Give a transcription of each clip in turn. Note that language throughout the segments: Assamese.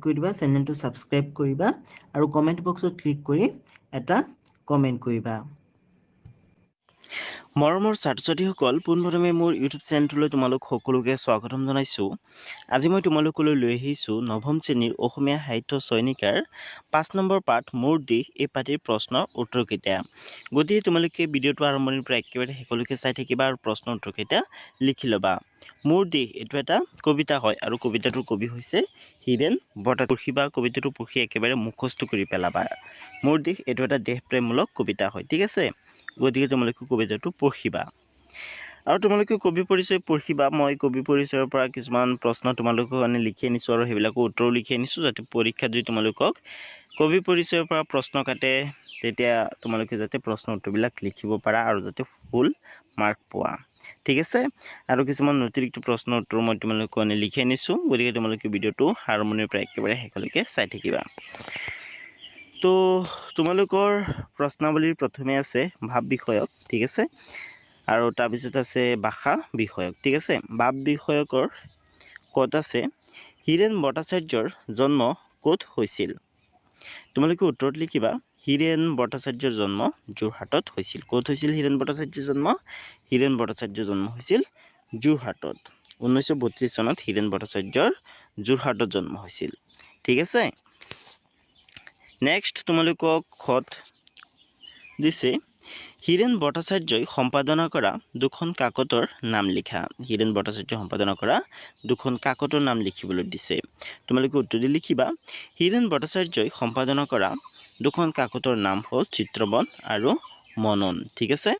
কৰি দিবা, চেনেলটো ছাবস্ক্ৰাইব কৰিবা আৰু কমেণ্ট বক্সত ক্লিক কৰি এটা কমেণ্ট কৰিবা। মৰমৰ ছাত্ৰ-ছাত্ৰীসকল, পোনপ্ৰথমে মোৰ ইউটিউব চেনেলটোলৈ তোমালোক সকলোকে স্বাগতম জনাইছোঁ। আজি মই তোমালোকলৈ লৈ আহিছোঁ নৱম শ্ৰেণীৰ অসমীয়া সাহিত্য চয়নিকাৰ 5 নম্বৰ পাঠ মোৰ দেশ এই পাঠৰ প্ৰশ্নৰ উত্তৰকেইটা। গতিকে তোমালোকে ভিডিঅ'টো আৰম্ভণিৰ পৰা একেবাৰে শেষলৈকে চাই থাকিবা আৰু প্ৰশ্নৰ উত্তৰকেইটা লিখি ল'বা। মোৰ দেশ এইটো এটা কবিতা হয় আৰু কবিতাটোৰ কবি হৈছে হীৰেণ বৰঠাকুৰ। পঢ়িবা, কবিতাটো পঢ়ি একেবাৰে মুখস্থ কৰি পেলাবা। মোৰ দেশ এইটো এটা দেশপ্ৰেমমূলক কবিতা হয়, ঠিক আছে। গতিকে তোমালোকে কবিতাটো পঢ়িবা আৰু তোমালোকে কবি পৰিচয় পঢ়িবা। মই কবি পৰিচয়ৰ পৰা কিছুমান প্ৰশ্ন তোমালোকৰ কাৰণে লিখি আনিছোঁ আৰু সেইবিলাকৰ উত্তৰো লিখি আনিছোঁ, যাতে পৰীক্ষাত যদি তোমালোকক কবি পৰিচয়ৰ পৰা প্ৰশ্ন কাটে তেতিয়া তোমালোকে যাতে প্ৰশ্ন উত্তৰবিলাক লিখিব পাৰা আৰু যাতে ফুল মাৰ্ক পোৱা, ঠিক আছে। আৰু কিছুমান অতিৰিক্ত প্ৰশ্ন উত্তৰ মই তোমালোকৰ কাৰণে লিখি আনিছোঁ, গতিকে তোমালোকে ভিডিঅ'টো আৰম্ভণিৰ পৰা একেবাৰে শেষলৈকে চাই থাকিবা। তো তোমালোকৰ প্ৰশ্নাৱলীৰ প্ৰথমে আছে ভাৱ বিষয়ক, ঠিক আছে, আৰু তাৰপিছত আছে ভাষা বিষয়ক, ঠিক আছে। ভাৱ বিষয়কৰ ক'ত আছে হীৰেণ ভট্টাচাৰ্যৰ জন্ম ক'ত হৈছিল? তোমালোকে উত্তৰত লিখিবা হীৰেণ ভট্টাচাৰ্যৰ জন্ম যোৰহাটত হৈছিল। ক'ত হৈছিল হীৰেণ ভট্টাচাৰ্যৰ জন্ম? হীৰেণ ভট্টাচাৰ্যৰ জন্ম হৈছিল যোৰহাটত। 1932 চনত হীৰেণ ভট্টাচাৰ্যৰ যোৰহাটত জন্ম হৈছিল, ঠিক আছে। নেক্সট তোমালোকক খত দিছে হীৰেণ ভট্টাচাৰ্যই সম্পাদনা কৰা দুখন কাকতৰ নাম লিখা। হীৰেণ ভট্টাচাৰ্যই সম্পাদনা কৰা দুখন কাকতৰ নাম লিখিবলৈ দিছে। তোমালোকে উত্তৰ দি লিখিবা হীৰেণ ভট্টাচাৰ্যই সম্পাদনা কৰা দুখন কাকতৰ নাম হ'ল চিত্ৰবন আৰু মনন, ঠিক আছে।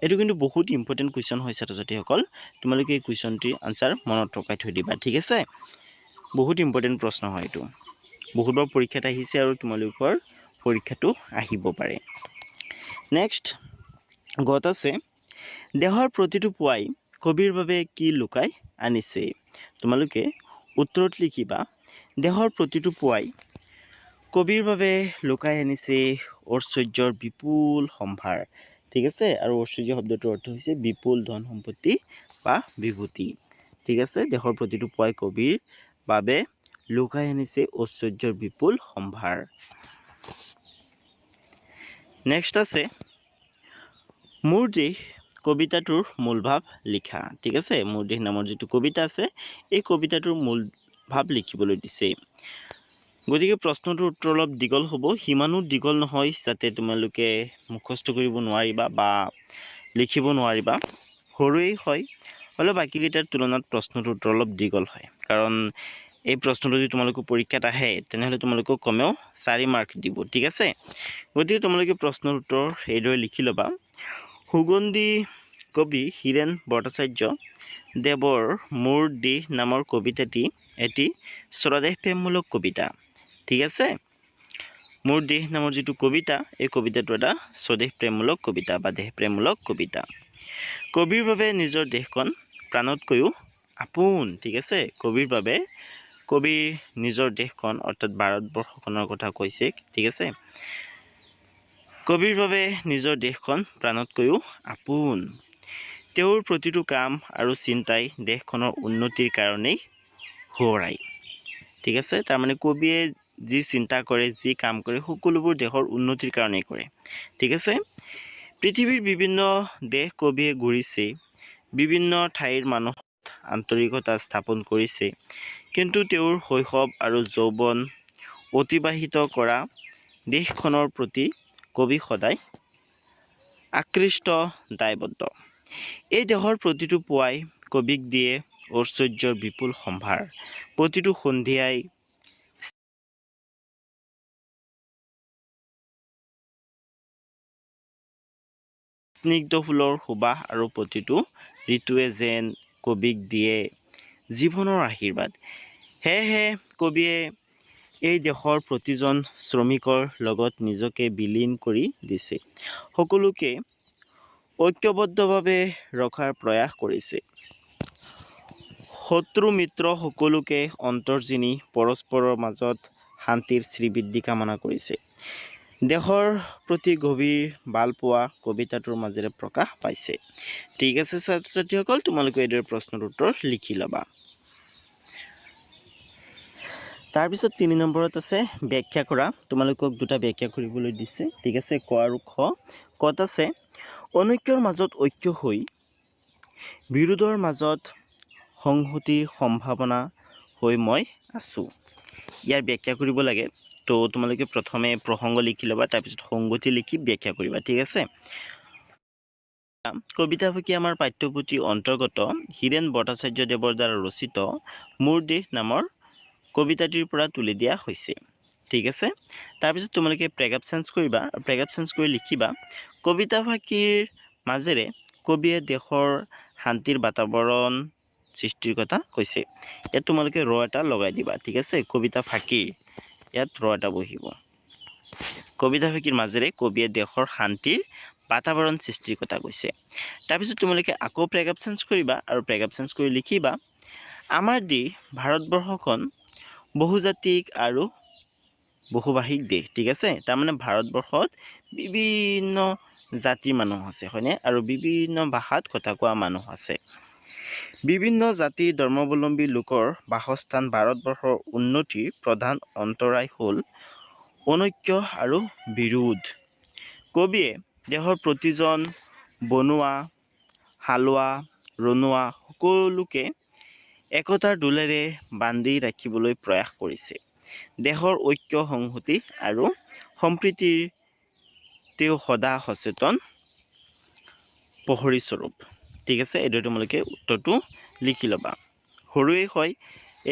এইটো কিন্তু বহুত ইম্পৰ্টেণ্ট কুৱেশ্যন হয় ছাত্ৰ-ছাত্ৰীসকল। তোমালোকে এই কুৱেশ্যনটিৰ আনচাৰ মনত ৰখাই থৈ দিবা, ঠিক আছে। বহুত ইম্পৰ্টেণ্ট প্ৰশ্ন হয় এইটো, বহুতবাৰ পৰীক্ষাত আহিছে আৰু তোমালোকৰ পৰীক্ষাটো আহিব পাৰে। নেক্সট গত আছে দেহৰ প্ৰতিটো পুৱাই কবিৰ বাবে কি লুকাই আনিছে? তোমালোকে উত্তৰত লিখিবা দেহৰ প্ৰতিটো পুৱাই কবিৰ বাবে লুকাই আনিছে ঐশ্বৰ্যৰ বিপুল সম্ভাৰ, ঠিক আছে। আৰু ঐশ্বৰ্য শব্দটোৰ অৰ্থ হৈছে বিপুল ধন সম্পত্তি বা বিভূতি, ঠিক আছে। দেহৰ প্ৰতিটো পুৱাই কবিৰ বাবে লুকাই আনিছে ঐশ্বৰ্যৰ বিপুল সম্ভাৰ। নেক্সট আছে মোৰ দেশ কবিতাটোৰ মূল ভাৱ লিখা, ঠিক আছে। মোৰ দেশ নামৰ যিটো কবিতা আছে এই কবিতাটোৰ মূল ভাৱ লিখিবলৈ দিছে। গতিকে প্ৰশ্নটোৰ উত্তৰ অলপ দীঘল হ'ব, সিমানো দীঘল নহয় যাতে তোমালোকে মুখস্থ কৰিব নোৱাৰিবা বা লিখিব নোৱাৰিবা, সৰুৱেই হয়। হ'লেও বাকীকেইটাৰ তুলনাত প্ৰশ্নটোৰ উত্তৰ অলপ দীঘল হয়, কাৰণ এই প্ৰশ্নটো যদি তোমালোকৰ পৰীক্ষাত আহে তেনেহ'লে তোমালোকক কমেও 4 মাৰ্ক দিব, ঠিক আছে। গতিকে তোমালোকে প্ৰশ্নৰ উত্তৰ এইদৰে লিখি ল'বা সুগন্ধি কবি হীৰেণ ভট্টাচাৰ্য দেৱৰ মোৰ দেশ নামৰ কবিতাটি এটি স্বদেশপ্ৰেমমূলক কবিতা, ঠিক আছে। মোৰ দেশ নামৰ যিটো কবিতা এই কবিতাটো এটা স্বদেশপ্ৰেমমূলক কবিতা বা দেশপ্ৰেমমূলক কবিতা। কবিৰ বাবে নিজৰ দেশখন প্ৰাণতকৈও আপোন, ঠিক আছে। কবিৰ বাবে কবিৰ নিজৰ দেশখন অৰ্থাৎ ভাৰতবৰ্ষখনৰ কথা কৈছে, ঠিক আছে। কবিৰ বাবে নিজৰ দেশখন প্ৰাণতকৈও আপোন। তেওঁৰ প্ৰতিটো কাম আৰু চিন্তাই দেশখনৰ উন্নতিৰ কাৰণেই সোঁৱৰাই, ঠিক আছে। তাৰমানে কবিয়ে যি চিন্তা কৰে, যি কাম কৰে সকলোবোৰ দেশৰ উন্নতিৰ কাৰণেই কৰে, ঠিক আছে। পৃথিৱীৰ বিভিন্ন দেশ কবিয়ে ঘূৰিছে, বিভিন্ন ঠাইৰ মানুহত আন্তৰিকতা স্থাপন কৰিছে, কিন্তু তেওঁৰ শৈশৱ আৰু যৌৱন অতিবাহিত কৰা দেশখনৰ প্ৰতি কবি সদায় আকৃষ্ট দায়বদ্ধ। এই দেশৰ প্ৰতিটো পুৱাই কবিক দিয়ে ঐশ্বৰ্যৰ বিপুল সম্ভাৰ। প্ৰতিটো সন্ধিয়াই স্নিগ্ধ ফুলৰ সুবাস আৰু প্ৰতিটো ঋতুৱে যেন কবিক দিয়ে জীৱনৰ আশীৰ্বাদ। সেয়েহে কবিয়ে এই দেশৰ প্ৰতিজন শ্ৰমিকৰ লগত নিজকে বিলীন কৰি দিছে, সকলোকে ঐক্যবদ্ধভাৱে ৰখাৰ প্ৰয়াস কৰিছে। শত্ৰু মিত্ৰ সকলোকে অন্তৰ্জিনি পৰস্পৰৰ মাজত শান্তিৰ শ্ৰীবৃদ্ধি কামনা কৰিছে। দেশৰ প্ৰতি গভীৰ ভালপোৱা কবিতাটোৰ মাজেৰে প্ৰকাশ পাইছে, ঠিক আছে ছাত্ৰ-ছাত্ৰীসকল। তোমালোকে এইদৰে প্ৰশ্নৰ উত্তৰ লিখি ল'বা। তাৰপিছত 3 নম্বৰত আছে ব্যাখ্যা কৰা। তোমালোকক দুটা ব্যাখ্যা কৰিবলৈ দিছে, ঠিক আছে, ক আৰু খ। কত আছে অনৈক্যৰ মাজত ঐক্য হৈ বিৰোধৰ মাজত সংহতিৰ সম্ভাৱনা হৈ মই আছোঁ। ইয়াৰ ব্যাখ্যা কৰিব লাগে। তো তোমালোকে প্ৰথমে প্ৰসংগ লিখি ল'বা, তাৰপিছত সংগতি লিখি ব্যাখ্যা কৰিবা, ঠিক আছে। কবিতাফাঁকি আমাৰ পাঠ্যপুথিৰ অন্তৰ্গত হীৰেণ ভট্টাচাৰ্যদেৱৰ দ্বাৰা ৰচিত মোৰ দেশ নামৰ কবিতাটিৰ পৰা তুলি দিয়া হৈছে, ঠিক আছে। তাৰপিছত তোমালোকে প্ৰেগাপ চেঞ্জ কৰিবা, প্ৰেগাপ চেঞ্জ কৰি লিখিবা কবিতাফাঁকিৰ মাজেৰে কবিয়ে দেশৰ শান্তিৰ বাতাবৰণ সৃষ্টিৰ কথা কৈছে। ইয়াত তোমালোকে ৰ এটা লগাই দিবা, ঠিক আছে। কবিতা ফাঁকিৰ ইয়াত ৰ এটা বহিব। কবিতা ফাঁকিৰ মাজেৰে কবিয়ে দেশৰ শান্তিৰ বাতাবৰণ সৃষ্টিৰ কথা কৈছে। তাৰপিছত তোমালোকে আকৌ প্ৰেগাপ চেঞ্জ কৰিবা আৰু প্ৰেগাপ চেঞ্জ কৰি লিখিবা আমাৰ দেশ ভাৰতবৰ্ষখন বহুজাতিক আৰু বহুভাষিক দেশ, ঠিক আছে। তাৰমানে ভাৰতবৰ্ষত বিভিন্ন জাতিৰ মানুহ আছে, হয়নে, আৰু বিভিন্ন ভাষাত কথা কোৱা মানুহ আছে। বিভিন্ন জাতি ধৰ্মাৱলম্বী লোকৰ বাসস্থান ভাৰতবৰ্ষৰ উন্নতিৰ প্ৰধান অন্তৰায় হ'ল অনৈক্য আৰু বিৰোধ। কবিয়ে দেশৰ প্ৰতিজন বনুৱা, হালোৱা, ৰণুৱা সকলোকে একতাৰ দোলেৰে বান্ধি ৰাখিবলৈ প্ৰয়াস কৰিছে। দেশৰ ঐক্য সংহতি আৰু সম্প্ৰীতিৰ তেওঁ সদা সচেতন প্ৰহৰীস্বৰূপ, ঠিক আছে। এইদৰে তোমালোকে উত্তৰটো লিখি ল'বা। সৰুৱেই হয়,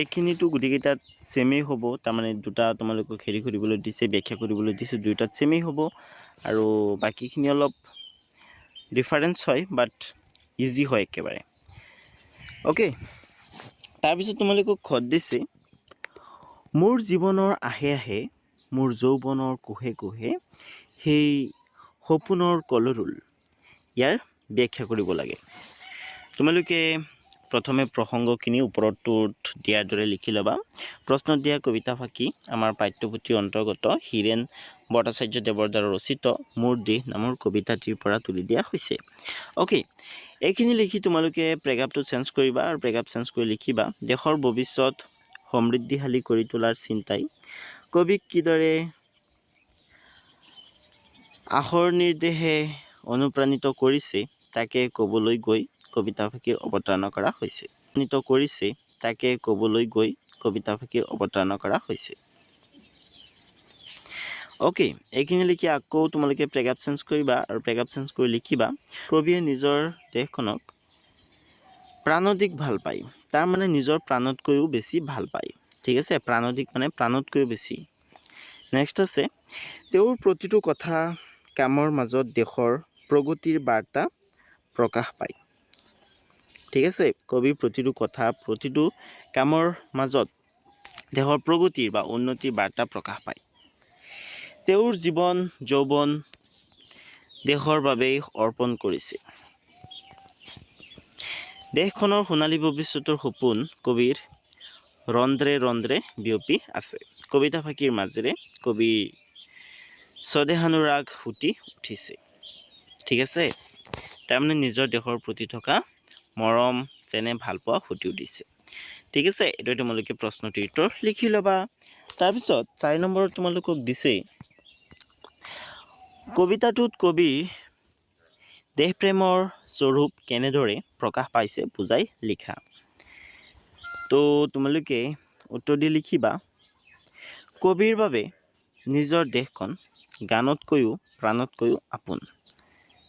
এইখিনিতো গোটেইকেইটাত ছেমেই হ'ব। তাৰমানে দুটা তোমালোকক হেৰি কৰিবলৈ দিছে, ব্যাখ্যা কৰিবলৈ দিছে, দুয়োটাত ছেমেই হ'ব। আৰু বাকীখিনি অলপ ডিফাৰেঞ্চ হয়, বাট ইজি হয় একেবাৰে। অ'কে, তাৰপিছত তোমালোকক খত দিছে মোৰ জীৱনৰ আহে আহে মোৰ যৌৱনৰ কোহে কোহে সেই সপোনৰ কলৰোল। ইয়াৰ ব্যাখ্যা কৰিব লাগে। তোমালোকে প্ৰথমে প্ৰসংগখিনি ওপৰটোত দিয়াৰ দৰে লিখি ল'বা। প্ৰশ্নত দিয়া কবিতাফাঁকি আমাৰ পাঠ্যপুথিৰ অন্তৰ্গত হীৰেণ ভট্টাচাৰ্যদেৱৰ দ্বাৰা ৰচিত মোৰ দেশ নামৰ কবিতাটিৰ পৰা তুলি দিয়া হৈছে। অ'কে, এইখিনি লিখি তোমালোকে প্ৰেগাপটো চেঞ্জ কৰিবা আৰু প্ৰেগাপ চেঞ্জ কৰি লিখিবা দেশৰ ভৱিষ্যত সমৃদ্ধিশালী কৰি তোলাৰ চিন্তাই কবিক কিদৰে আশৰ নিৰ্দেশে অনুপ্ৰাণিত কৰিছে তাকে ক'বলৈ গৈ কবিতাফাঁকিৰ অৱতাৰণা কৰা হৈছে। তাকে ক'বলৈ গৈ কবিতাফাঁকিৰ অৱতাৰণা কৰা হৈছে। অ'কে, এইখিনি লিখি আকৌ তোমালোকে প্ৰেগাপ চেঞ্জ কৰিবা আৰু প্ৰেগাপ চেঞ্জ কৰি লিখিবা কবিয়ে নিজৰ দেশখনক প্ৰাণোদিক ভাল পায়। তাৰমানে নিজৰ প্ৰাণতকৈও বেছি ভাল পায়, ঠিক আছে। প্ৰাণোদিক মানে প্ৰাণতকৈও বেছি। নেক্সট আছে তেওঁৰ প্ৰতিটো কথা কামৰ মাজত দেশৰ প্ৰগতিৰ বাৰ্তা প্ৰকাশ পায়, ঠিক আছে। কবিৰ প্ৰতিটো কথা প্ৰতিটো কামৰ মাজত দেশৰ প্ৰগতিৰ বা উন্নতিৰ বাৰ্তা প্ৰকাশ পায়। তেওঁৰ জীৱন যৌৱন দেশৰ বাবেই অৰ্পণ কৰিছে। দেশখনৰ সোণালী ভৱিষ্যতৰ সপোন কবিৰ ৰন্ধ্ৰে ৰন্ধ্ৰে বিয়পি আছে। কবিতাফাঁকিৰ মাজেৰে কবিৰ স্বদেহানুৰাগ ফুটি উঠিছে, ঠিক আছে। তাৰমানে নিজৰ দেশৰ প্ৰতি থকা মৰম যেনে ভালপোৱা ফুটি উঠিছে, ঠিক আছে। এইদৰে তোমালোকে প্ৰশ্নটিৰ উত্তৰ লিখি ল'বা। তাৰপিছত 4 নম্বৰত তোমালোকক দিছে কবিতাটোত কবিৰ দেশপ্ৰেমৰ স্বৰূপ কেনেদৰে প্ৰকাশ পাইছে বুজাই লিখা। তো তোমালোকে উত্তৰ দি লিখিবা কবিৰ বাবে নিজৰ দেশখন গানতকৈও প্ৰাণতকৈও আপোন,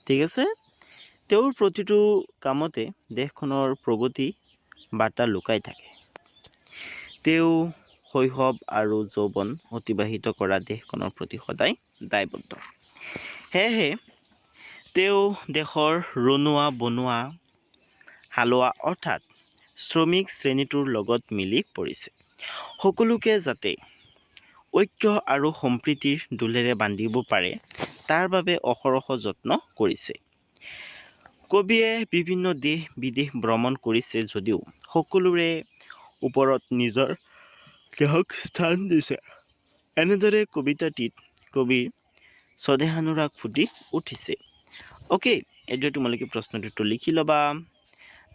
ঠিক আছে। তেওঁৰ প্ৰতিটো কামতে দেশখনৰ প্ৰগতি বাৰ্তা লুকাই থাকে। তেওঁ শৈশৱ আৰু যৌৱন অতিবাহিত কৰা দেশখনৰ প্ৰতি সদায় দায়বদ্ধ। সেয়েহে তেওঁ দেশৰ ৰণুৱা বনুৱা হালোৱা অৰ্থাৎ শ্ৰমিক শ্ৰেণীটোৰ লগত মিলি পৰিছে। সকলোকে যাতে ঐক্য আৰু সম্প্ৰীতিৰ দোলেৰে বান্ধিব পাৰে তাৰ বাবে অহৰহ যত্ন কৰিছে। কবিয়ে বিভিন্ন দেশ বিদেশ ভ্ৰমণ কৰিছে যদিও সকলোৰে ওপৰত নিজৰ দেশক স্থান দিছে। এনেদৰে কবিতাটিত কবিৰ স্বদেহানুৰাগ ফুটি উঠিছে। অ'কে, এইদৰে তোমালোকে প্ৰশ্নটোতো লিখি ল'বা।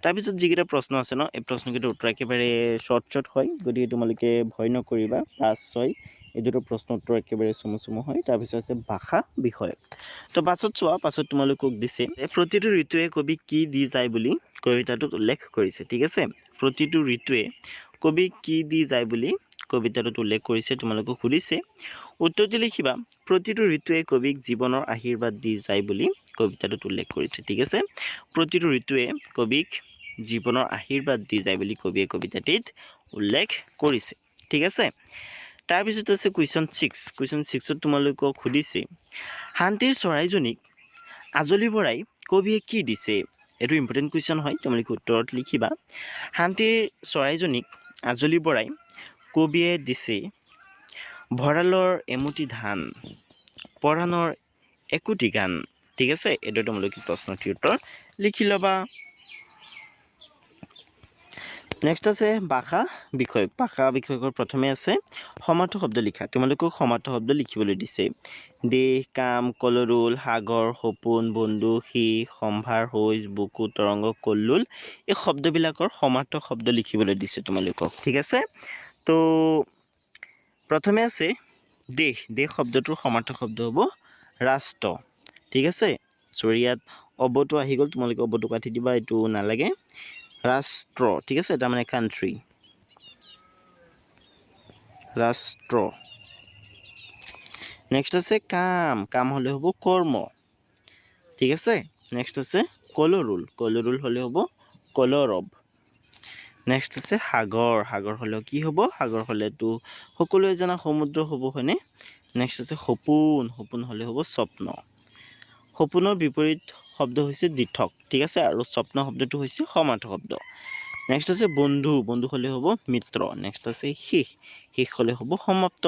তাৰপিছত যিকেইটা প্ৰশ্ন আছে ন এই প্ৰশ্নকেইটাৰ উত্তৰ একেবাৰে শ্বৰ্ট হয়, গতিকে তোমালোকে ভয় নকৰিবা। 5-6 এই দুটো প্ৰশ্ন উত্তৰ একেবাৰে চমু হয়। তাৰপিছত আছে ভাষা বিষয়ক। তো পাছত চোৱা, পাছত তোমালোকক দিছে প্ৰতিটো ঋতুৱে কবি কি দি যায় বুলি কবিতাটোত উল্লেখ কৰিছে। ঠিক আছে, প্ৰতিটো ঋতুৱে কবি কি দি যায় বুলি কবিতাটোত উল্লেখ কৰিছে, তোমালোকক সুধিছে। উত্তৰটো লিখিবা, প্ৰতিটো ঋতুৱে কবিক জীৱনৰ আশীৰ্বাদ দি যায় বুলি কবিতাটোত উল্লেখ কৰিছে। ঠিক আছে, প্ৰতিটো ঋতুৱে কবিক জীৱনৰ আশীৰ্বাদ দি যায় বুলি কবিয়ে কবিতাটিত উল্লেখ কৰিছে। ঠিক আছে, তাৰপিছত আছে কুৱেশ্যন 6। কুৱেশ্যন 6ত তোমালোকক সুধিছে, শান্তিৰ চৰাইজনীক আজলি বৰাই কবিয়ে কি দিছে? এইটো ইম্পৰ্টেণ্ট কুৱেশ্যন হয়, তোমালোকে উত্তৰত লিখিবা। শান্তিৰ চৰাইজনীক আজলি বৰাই কবিয়ে দিছে ভঁৰালৰ এমুঠি ধান, পৰাণৰ একোটি গান। ঠিক আছে, এইটো তোমালোকে প্ৰশ্নটিৰ উত্তৰ লিখি ল'বা। নেক্সট আছে ভাষা বিষয়ক। ভাষা বিষয়কৰ প্ৰথমে আছে সমাৰ্থক শব্দ লিখা। তোমালোকক সমাৰ্থক শব্দ লিখিবলৈ দিছে। দেশ, কাম, কলৰোল, সাগৰ, সপোন, বন্ধু, শীষ, সম্ভাৰ, হৈজ, বুকু, তৰংগ, কল্লোল, এই শব্দবিলাকৰ সমাৰ্থক শব্দ লিখিবলৈ দিছে তোমালোকক। ঠিক আছে, তো প্ৰথমে আছে দেশ। দেশ শব্দটোৰ সমাৰ্থক শব্দ হ'ব ৰাষ্ট্ৰ। ঠিক আছে, চৰি ইয়াত অবটো আহি গ'ল, তোমালোকে অবটো কাটি দিবা, এইটো নালাগে। ৰাষ্ট্ৰ, ঠিক আছে, তাৰমানে কাণ্ট্ৰি, ৰাষ্ট্ৰ। নেক্সট আছে কাম। কাম হ'লে হ'ব কৰ্ম। ঠিক আছে, নেক্সট আছে কলৰোল। কলৰোল হ'লে হ'ব কলৰৱ। নেক্সট আছে সাগৰ। সাগৰ হ'লেও কি হ'ব? সাগৰ হ'লেতো সকলোৱে জনা সমুদ্ৰ হ'ব, হয়নে? নেক্সট আছে সপোন। সপোন হ'লে হ'ব স্বপ্ন। সপোনৰ বিপৰীত শব্দ হৈছে দিঠক। ঠিক আছে, আৰু স্বপ্ন শব্দটো হৈছে সমাৰ্থক শব্দ। নেক্সট আছে বন্ধু। বন্ধু হ'লে হ'ব মিত্ৰ। নেক্সট আছে শীষ। শীষ হ'লে হ'ব সমাপ্ত।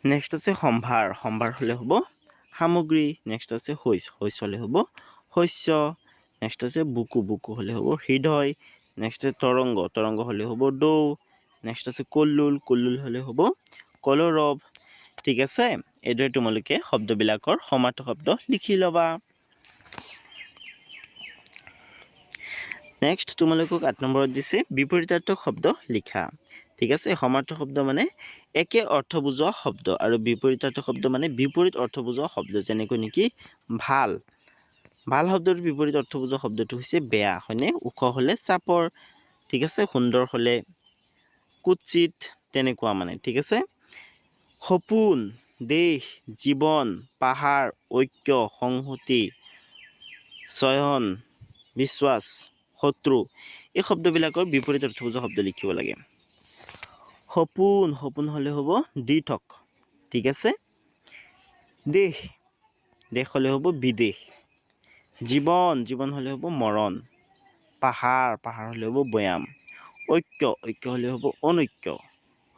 নেক্সট আছে সম্ভাৰ। সম্ভাৰ হ'লে হ'ব সামগ্ৰী। নেক্সট আছে হৈছ। হৈছ হ'লে হ'ব শস্য। নেক্সট আছে বুকু। বুকু হ'লে হ'ব হৃদয়। নেক্সট আছে তৰংগ। তৰংগ হ'লে হ'ব ঢৌ। নেক্সট আছে কল্লোল। কল্লোল হ'লে হ'ব কলৰৱ। ঠিক আছে, এইদৰে তোমালোকে শব্দবিলাকৰ সমাৰ্থক শব্দ লিখি ল'বা। নেক্সট তোমালোকক 8 নম্বৰত দিছে বিপৰীতাৰ্থক শব্দ লিখা। ঠিক আছে, সমাৰ্থক শব্দ মানে একে অৰ্থ বুজোৱা শব্দ, আৰু বিপৰীতাৰ্থক শব্দ মানে বিপৰীত অৰ্থ বুজোৱা শব্দ। যেনেকৈ নেকি ভাল। ভাল শব্দটোৰ বিপৰীত অৰ্থ বুজোৱা শব্দটো হৈছে বেয়া, হয়নে? ওখ হ'লে চাপৰ। ঠিক আছে, সুন্দৰ হ'লে কুৎসিত, তেনেকুৱা মানে। ঠিক আছে, সপোন, দেশ, জীৱন, পাহাৰ, ঐক্য, সংহতি, চয়ন, বিশ্বাস, শত্ৰু, এই শব্দবিলাকৰ বিপৰীত অৰ্থ বুজোৱা শব্দ লিখিব লাগে। সপোন। সপোন হ'লে হ'ব দিঠক। ঠিক আছে, দেশ। দেশ হ'লে হ'ব বিদেশ। জীৱন। জীৱন হ'লে হ'ব মৰণ। পাহাৰ। পাহাৰ হ'লে হ'ব বৈয়াম। ঐক্য। ঐক্য হ'লে হ'ব অনৈক্য।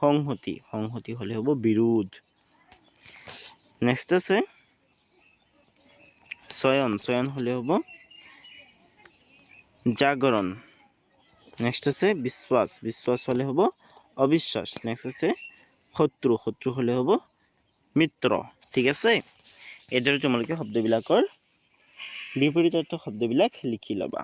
সংহতি। সংহতি হ'লে হ'ব বিৰোধ। নেক্সট আছে চয়ন। চয়ন হ'লে হ'ব জাগৰণ। নেক্সট আছে বিশ্বাস। বিশ্বাস হ'লে হ'ব অবিশ্বাস। নেক্সট আছে শত্ৰু। শত্ৰু হ'লে হ'ব মিত্ৰ। ঠিক আছে, এইদৰে তোমালোকে শব্দবিলাকৰ বিপৰীতাৰ্থক শব্দবিলাক লিখি ল'বা।